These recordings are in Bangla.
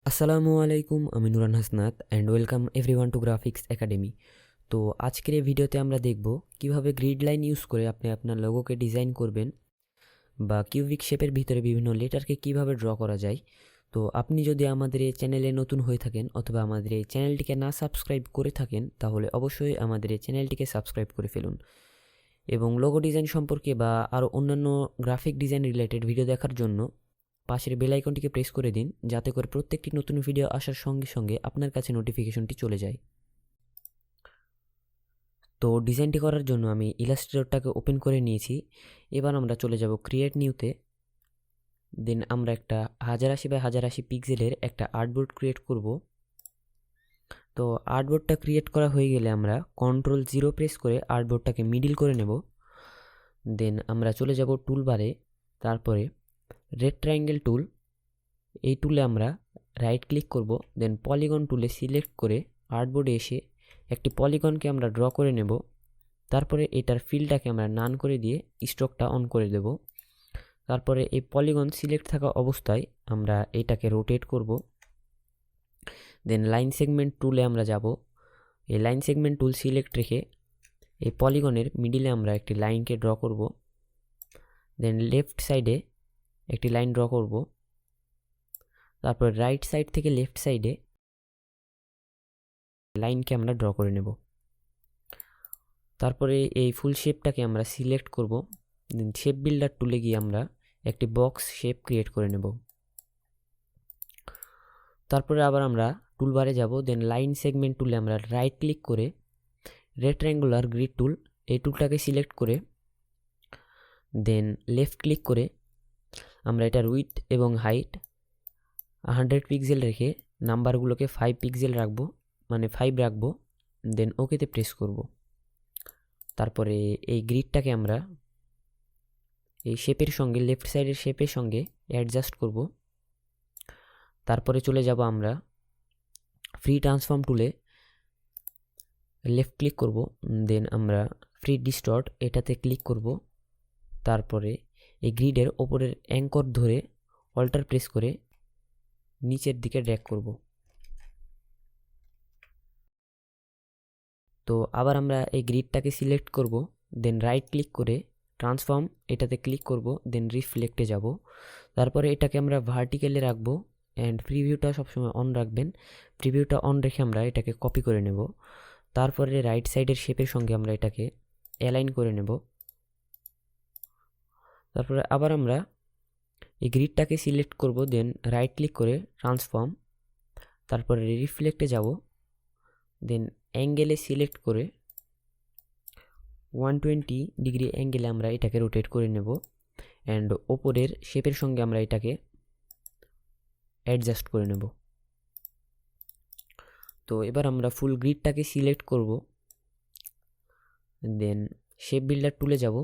আসসালামু আলাইকুম, আমি Nooran Hasnat and welcome everyone two graphics academy. তো আজকের এই ভিডিওতে আমরা দেখব কিভাবে গ্রিড লাইন ইউজ করে আপনি আপনার লোগোকে ডিজাইন করবেন বা কিউবিক শেপের ভিতরে বিভিন্ন লেটারকে কিভাবে ড্র করা যায়। তো আপনি যদি আমাদের এই চ্যানেলে নতুন হয়ে থাকেন অথবা আমাদের এই চ্যানেলটিকে না সাবস্ক্রাইব করে থাকেন তাহলে অবশ্যই আমাদের এই চ্যানেলটিকে সাবস্ক্রাইব করে ফেলুন এবং লোগো ডিজাইন সম্পর্কে বা আরও অন্যান্য গ্রাফিক ডিজাইন রিলেটেড ভিডিও দেখার জন্য পাশের বেল আইকনটিকে প্রেস করে দিন, যাতে করে প্রত্যেকটি নতুন ভিডিও আসার সঙ্গে সঙ্গে আপনার কাছে নোটিফিকেশনটি চলে যায়। তো ডিজাইনটি করার জন্য আমি ইলাস্ট্রেটরটাকে ওপেন করে নিয়েছি। এবার আমরা চলে যাব ক্রিয়েট নিউতে। দেন আমরা একটা 1080x1080 পিক্সেলের একটা আর্টবোর্ড ক্রিয়েট করব। তো আর্টবোর্ডটা ক্রিয়েট করা হয়ে গেলে আমরা Ctrl+0 প্রেস করে আর্টবোর্ডটাকে মিডিল করে নেব। দেন আমরা চলে যাব টুলবারে, তারপরে রেড ট্রায়াঙ্গেল টুল, এই টুলে আমরা রাইট ক্লিক করব। দেন পলিগন টুলে সিলেক্ট করে আর্টবোর্ডে এসে একটি পলিগনকে আমরা ড্র করে নেব। তারপরে এটার ফিলটাকে আমরা নান করে দিয়ে স্ট্রোকটা অন করে দেব। তারপরে এই পলিগন সিলেক্ট থাকা অবস্থায় আমরা এটাকে রোটেট করব। দেন লাইন সেগমেন্ট টুলে আমরা যাব। এই লাইন সেগমেন্ট টুল সিলেক্ট রেখে এই পলিগনের মিডিলে আমরা একটি লাইনকে ড্র করব। দেন লেফট সাইডে একটি লাইন ড্র করব। তারপর রাইট সাইড থেকে লেফট সাইডে লাইনকে আমরা ড্র করে নেব। তারপরে এই ফুল শেপটাকে আমরা সিলেক্ট করব। দেন শেপ বিল্ডার টুলে গিয়ে আমরা একটি বক্স শেপ ক্রিয়েট করে নেব। তারপরে আবার আমরা টুলবারে যাব। দেন লাইন সেগমেন্ট টুলে আমরা রাইট ক্লিক করে রেক্ট্যাঙ্গুলার গ্রিড টুল, এই টুলটাকে সিলেক্ট করে দেন লেফট ক্লিক করে আমরা এটার উইথ এবং হাইট 100 পিক্সেল রেখে নাম্বারগুলোকে 5 পিক্সেল রাখবো, মানে 5 রাখবো। দেন ওকেতে প্রেস করব। তারপরে এই গ্রিডটাকে আমরা এই শেপের সঙ্গে লেফট সাইডের শেপের সঙ্গে অ্যাডজাস্ট করব। তারপরে চলে যাব আমরা ফ্রি ট্রান্সফর্ম টুলে, লেফট ক্লিক করব। দেন আমরা ফ্রি ডিস্টর্ট এটাতে ক্লিক করব। তারপরে এই গ্রিডের ওপরের অ্যাঙ্কর ধরে অল্টার প্রেস করে নিচের দিকে ড্র্যাগ করব। তো আবার আমরা এই গ্রিডটাকে সিলেক্ট করব। দেন রাইট ক্লিক করে ট্রান্সফর্ম এটাতে ক্লিক করব। দেন রিফ্লেক্টে যাব। তারপরে এটাকে আমরা ভার্টিক্যালে রাখবো অ্যান্ড প্রিভিউটা সবসময় অন রাখবেন। প্রিভিউটা অন রেখে আমরা এটাকে কপি করে নেব। তারপরে রাইট সাইডের শেপের সঙ্গে আমরা এটাকে অ্যালাইন করে নেব। তারপরে আবার আমরা এই গ্রিডটাকে সিলেক্ট করব। দেন রাইট ক্লিক করে ট্রান্সফর্ম, তারপরে রিফ্লেক্টে যাব। দেন অ্যাঙ্গেলে সিলেক্ট করে 120 ডিগ্রি অ্যাঙ্গেলে আমরা এটাকে রোটেট করে নেব অ্যান্ড ওপরের শেপের সঙ্গে আমরা এটাকে অ্যাডজাস্ট করে নেব। তো এবার আমরা ফুল গ্রিডটাকে সিলেক্ট করব। দেন শেপ বিল্ডার টুলে যাব।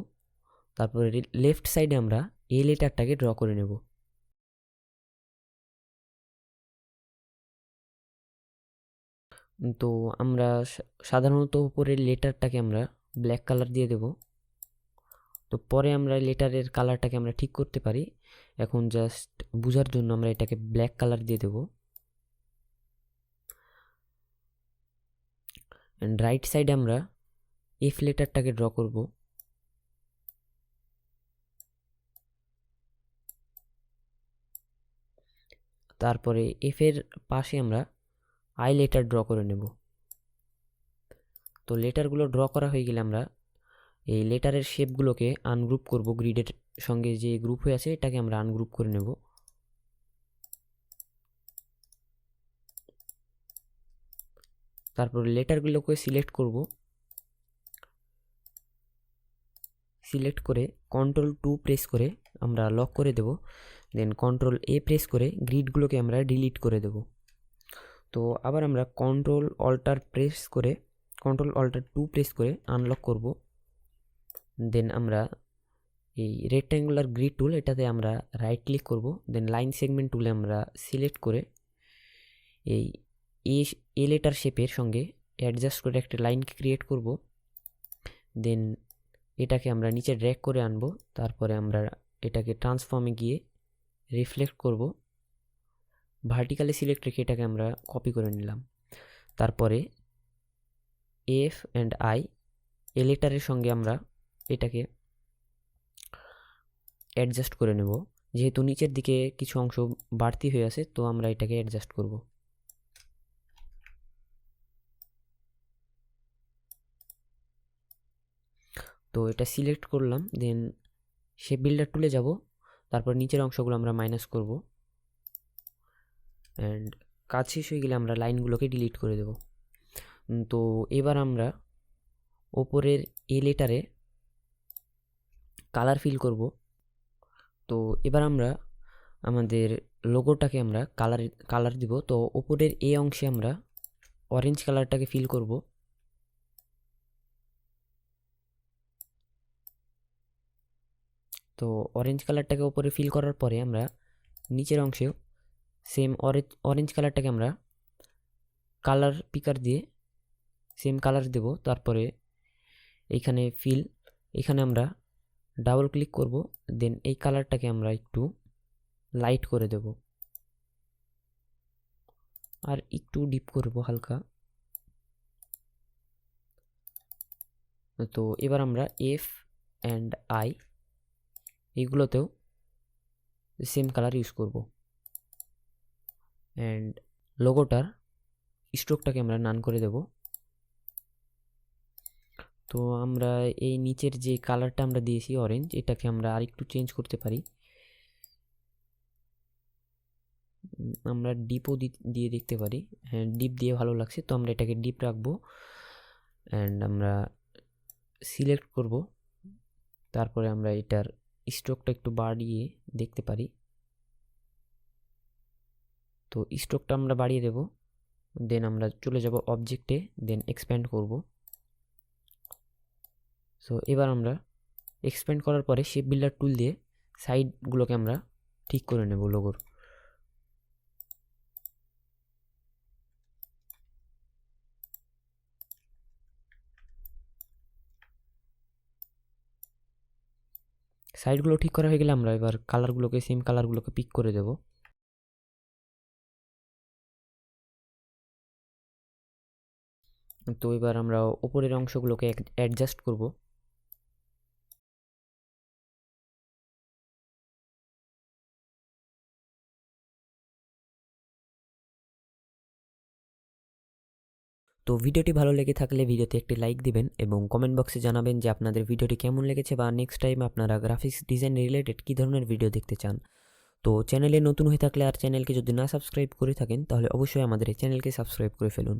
তারপরে লেফট সাইডে আমরা এই লেটারটাকে ড্র করে নেব। তো আমরা সাধারণত উপরের লেটারটাকে আমরা ব্ল্যাক কালার দিয়ে দেব। তো পরে আমরা লেটারের কালারটাকে আমরা ঠিক করতে পারি, এখন জাস্ট বোঝার জন্য আমরা এটাকে ব্ল্যাক কালার দিয়ে দেব। অ্যান্ড রাইট সাইডে আমরা এফ লেটারটাকে ড্র করব। তারপরে এফের পাশে আমরা আই লেটার ড্র করে নেব। তো লেটারগুলো ড্র করা হয়ে গেলে আমরা এই লেটারের শেপগুলোকে আনগ্রুপ করব। গ্রিডের সঙ্গে যে গ্রুপ হয়ে আছে এটাকে আমরা আনগ্রুপ করে নেব। তারপর লেটারগুলোকে সিলেক্ট করব। সিলেক্ট করে Ctrl+2 প্রেস করে আমরা লক করে দেব। দেন Ctrl+A প্রেস করে গ্রিডগুলোকে আমরা ডিলিট করে দেব। তো আবার আমরা Ctrl+2 প্রেস করে আনলক করব। দেন আমরা এই রেক্ট্যাঙ্গুলার গ্রিড টুল এটাতে আমরা রাইট ক্লিক করব। দেন লাইন সেগমেন্ট টুলে আমরা সিলেক্ট করে এই এ লেটার শেপের সঙ্গে অ্যাডজাস্ট করে একটা লাইন ক্রিয়েট করব। দেন এটাকে আমরা নিচে ড্র্যাগ করে আনবো। তারপরে আমরা এটাকে ট্রান্সফর্মে গিয়ে রিফ্লেক্ট করব। ভার্টিক্যালি সিলেক্ট রেখে এটাকে আমরা কপি করে নিলাম। তারপরে এফ অ্যান্ড আই এ লেটারের সঙ্গে আমরা এটাকে অ্যাডজাস্ট করে নেব। যেহেতু নিচের দিকে কিছু অংশ বাড়তি হয়ে আছে, তো আমরা এটাকে অ্যাডজাস্ট করব। তো এটা সিলেক্ট করলাম, দেন শেপ বিল্ডার টুলে যাব, তারপর নিচের অংশগুলো আমরা মাইনাস করব, অ্যান্ড কাজ শেষ হয়ে গেলে আমরা লাইনগুলোকে ডিলিট করে দেব। তো এবার আমরা ওপরের এ লেটারে কালার ফিল করব। তো এবার আমরা আমাদের লোগোটাকে আমরা কালার দিব। তো ওপরের এ অংশে আমরা অরেঞ্জ কালারটাকে ফিল করব। তো অরেঞ্জ কালারটাকে ওপরে ফিল করার পরে আমরা নিচের অংশেও সেম অরেঞ্জ কালারটাকে আমরা কালার পিকার দিয়ে সেম কালার দেব। তারপরে এইখানে এখানে আমরা ডাবল ক্লিক করব, দেন এই কালারটাকে আমরা একটু লাইট করে দেব আর একটু ডিপ করব হালকা। তো এবার আমরা এফ অ্যান্ড আই এইগুলোতেও সেম কালার ইউজ করব, অ্যান্ড লোগোটার স্ট্রোকটাকে আমরা নান করে দেব। তো আমরা এই নিচের যে কালারটা আমরা দিয়েছি অরেঞ্জ, এটাকে আমরা আরেকটু চেঞ্জ করতে পারি। আমরা ডিপও দিয়ে দেখতে পারি। হ্যাঁ, ডিপ দিয়ে ভালো লাগছে, তো আমরা এটাকে ডিপ রাখবো, অ্যান্ড আমরা সিলেক্ট করব। তারপরে আমরা এটার স্ট্রোকটা একটু বাড়িয়ে দেখতে পারি। তো স্ট্রোকটা আমরা বাড়িয়ে দেব, দেন আমরা চলে যাব অবজেক্টে, দেন এক্সপ্যান্ড করব। সো এবার আমরা এক্সপ্যান্ড করার পরে শেপ বিল্ডার টুল দিয়ে সাইডগুলোকে আমরা ঠিক করে নেব লোগোর। সাইডগুলো ঠিক করা হয়ে গেলে আমরা এবার সেম কালারগুলোকে পিক করে দেব। তো এবার আমরা উপরের অংশগুলোকে অ্যাডজাস্ট করব। তো ভিডিওটি ভালো লেগে থাকলে ভিডিওতে একটি লাইক দিবেন এবং কমেন্ট বক্সে জানাবেন যে আপনাদের ভিডিওটি কেমন লেগেছে বা নেক্সট টাইম আপনারা গ্রাফিক্স ডিজাইন রিলেটেড কী ধরনের ভিডিও দেখতে চান। তো চ্যানেলে নতুন হয়ে থাকলে আর চ্যানেলকে যদি না সাবস্ক্রাইব করে থাকেন তাহলে অবশ্যই আমাদের এই চ্যানেলকে সাবস্ক্রাইব করে ফেলুন।